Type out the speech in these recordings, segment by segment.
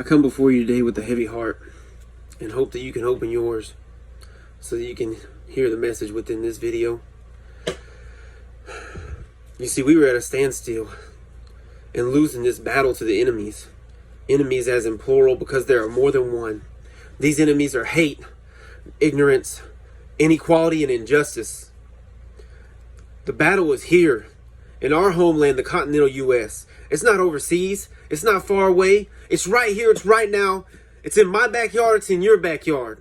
I come before you today with a heavy heart and hope that you can open yours so that you can hear the message within this video. You see, we were at a standstill and losing this battle to the enemies. Enemies as in plural because there are more than one. These enemies are hate, ignorance, inequality, and injustice. The battle is here in our homeland, the continental U.S. It's not overseas. It's not far away. It's right here. It's right now. It's in my backyard. It's in your backyard.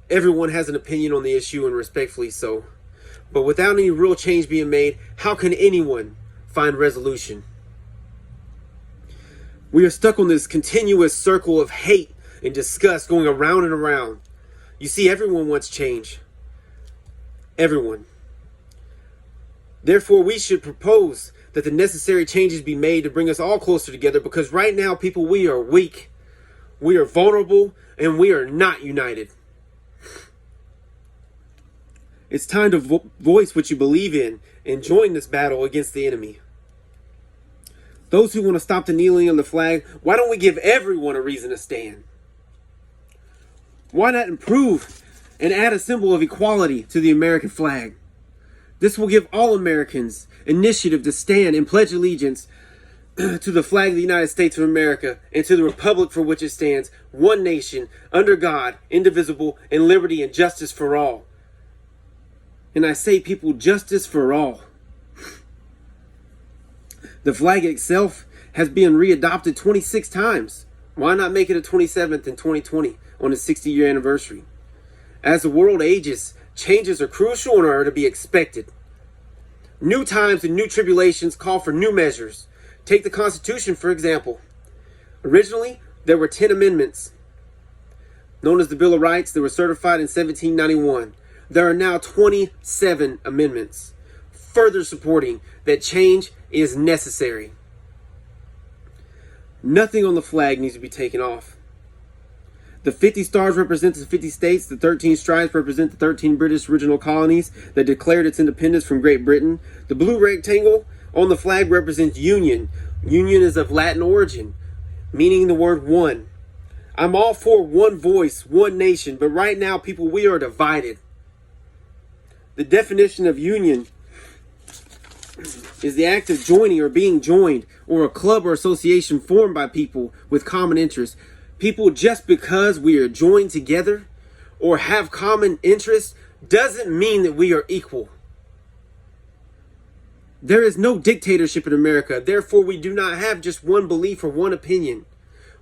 Everyone has an opinion on the issue, and respectfully so. But without any real change being made, how can anyone find resolution? We are stuck on this continuous circle of hate and disgust going around and around. You see, everyone wants change. Everyone. Therefore, we should propose that the necessary changes be made to bring us all closer together, because right now, people, we are weak, we are vulnerable, and we are not united. It's time to voice what you believe in and join this battle against the enemy. Those who want to stop the kneeling on the flag, why don't we give everyone a reason to stand? Why not improve and add a symbol of equality to the American flag? This will give all Americans initiative to stand and pledge allegiance to the flag of the United States of America and to the republic for which it stands, one nation, under God, indivisible, in liberty and justice for all. And I say, people, justice for all. The flag itself has been readopted 26 times. Why not make it a 27th in 2020 on its 60-year anniversary? As the world ages, changes are crucial and are to be expected. New times and new tribulations call for new measures. Take the Constitution, for example. Originally, there were 10 amendments, known as the Bill of Rights, that were certified in 1791. There are now 27 amendments, further supporting that change is necessary. Nothing on the flag needs to be taken off. The 50 stars represent the 50 states. The 13 stripes represent the 13 British original colonies that declared its independence from Great Britain. The blue rectangle on the flag represents union. Union is of Latin origin, meaning the word one. I'm all for one voice, one nation, but right now, people, we are divided. The definition of union is the act of joining or being joined, or a club or association formed by people with common interests. People, just because we are joined together or have common interests doesn't mean that we are equal. There is no dictatorship in America. Therefore, we do not have just one belief or one opinion.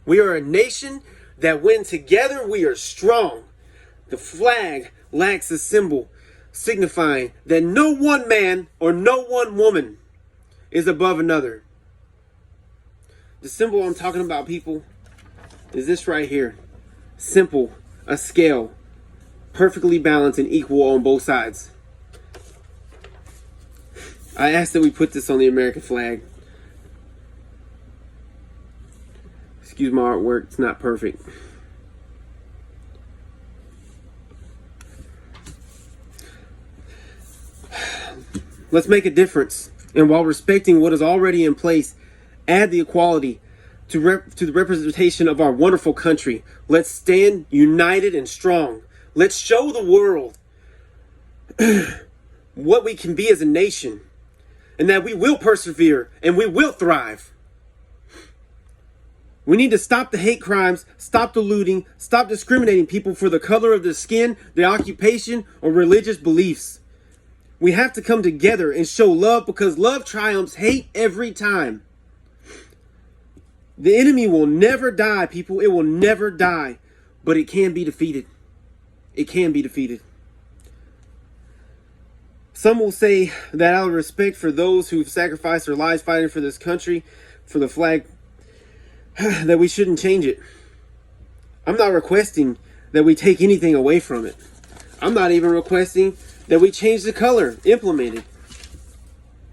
We are a nation that when together we are strong. The flag lacks a symbol signifying that no one man or no one woman is above another. The symbol I'm talking about, people, is this right here. Simple, a scale, perfectly balanced and equal on both sides. I ask that we put this on the American flag. Excuse my artwork, it's not perfect. Let's make a difference, and while respecting what is already in place, add the equality to the representation of our wonderful country. Let's stand united and strong. Let's show the world what we can be as a nation, and that we will persevere and we will thrive. We need to stop the hate crimes, stop the looting, stop discriminating people for the color of their skin, their occupation, or religious beliefs. We have to come together and show love, because love triumphs hate every time. The enemy will never die, people. It will never die. But it can be defeated. It can be defeated. Some will say that out of respect for those who've sacrificed their lives fighting for this country, for the flag, that we shouldn't change it. I'm not requesting that we take anything away from it. I'm not even requesting that we change the color implemented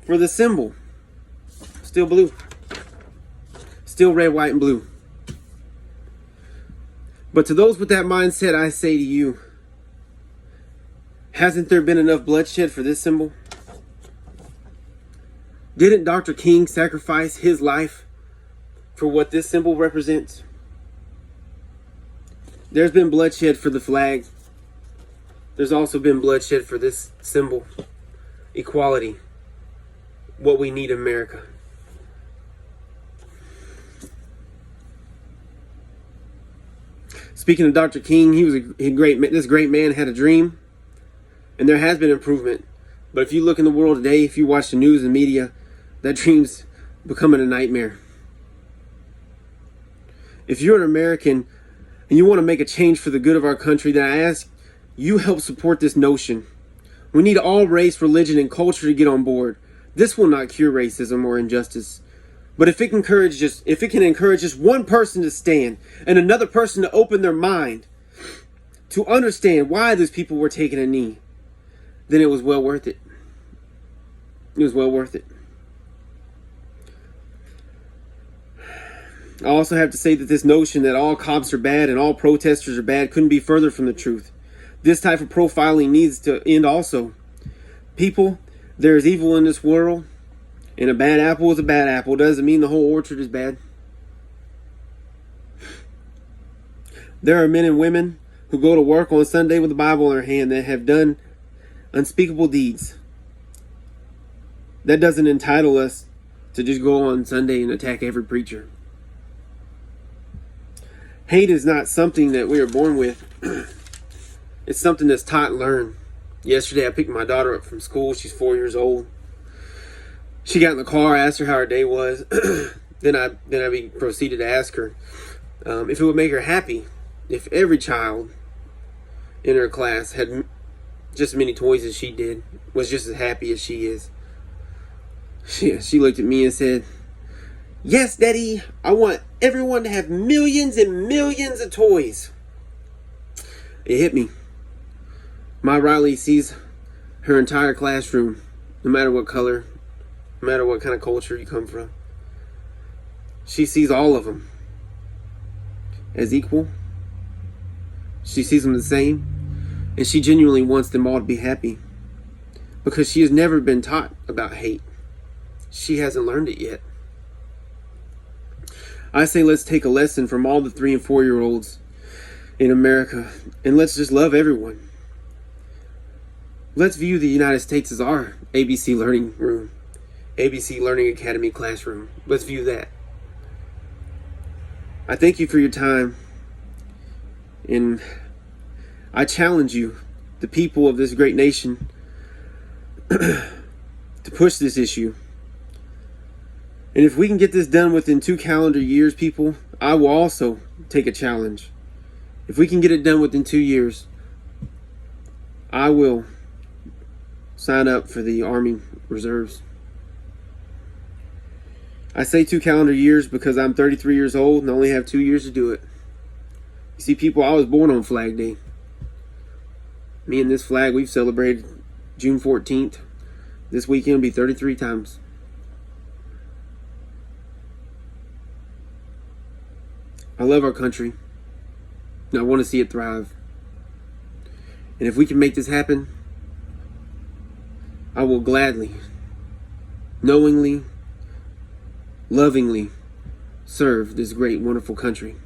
for the symbol. Still blue. Still red, white, and blue. But to those with that mindset, I say to you, hasn't there been enough bloodshed for this symbol? Didn't Dr. King sacrifice his life for what this symbol represents. There's been bloodshed for the flag. There's also been bloodshed for this symbol. Equality. What we need in America. Speaking of Dr. King, he was a great man. This great man had a dream, and there has been improvement. But if you look in the world today, if you watch the news and media, that dream's becoming a nightmare. If you're an American and you want to make a change for the good of our country, then I ask you help support this notion. We need all race, religion, and culture to get on board. This will not cure racism or injustice. But if it can encourage just one person to stand and another person to open their mind to understand why those people were taking a knee, then it was well worth it. It was well worth it. I also have to say that this notion that all cops are bad and all protesters are bad couldn't be further from the truth. This type of profiling needs to end also. People, there is evil in this world, and a bad apple is a bad apple. Doesn't mean the whole orchard is bad. There are men and women who go to work on Sunday with the Bible in their hand that have done unspeakable deeds. That doesn't entitle us to just go on Sunday and attack every preacher. Hate is not something that we are born with. It's something that's taught and learned. Yesterday I picked my daughter up from school. She's 4 years old. She got in the car, I asked her how her day was. Then I proceeded to ask her if it would make her happy if every child in her class had just as many toys as she did, was just as happy as she is. She looked at me and said, "Yes, Daddy, I want everyone to have millions and millions of toys." It hit me. My Riley sees her entire classroom, no matter what color, no matter what kind of culture you come from. She sees all of them as equal. She sees them the same. And she genuinely wants them all to be happy. Because she has never been taught about hate. She hasn't learned it yet. I say let's take a lesson from all the 3 and 4 year olds in America. And let's just love everyone. Let's view the United States as our ABC Learning Room. ABC Learning Academy classroom. Let's view that. I thank you for your time. And I challenge you, the people of this great nation, to push this issue. And if we can get this done within 2 calendar years, people, I will also take a challenge. If we can get it done within 2 years, I will sign up for the Army Reserves. I say 2 calendar years because I'm 33 years old and only have 2 years to do it. You see, people, I was born on Flag Day. Me and this flag, we've celebrated June 14th. This weekend will be 33 times. I love our country, and I want to see it thrive. And if we can make this happen, I will gladly, knowingly, lovingly serve this great, wonderful country.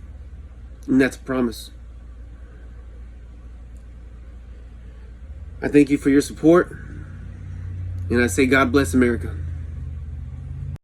And that's a promise. I thank you for your support, and I say God bless America.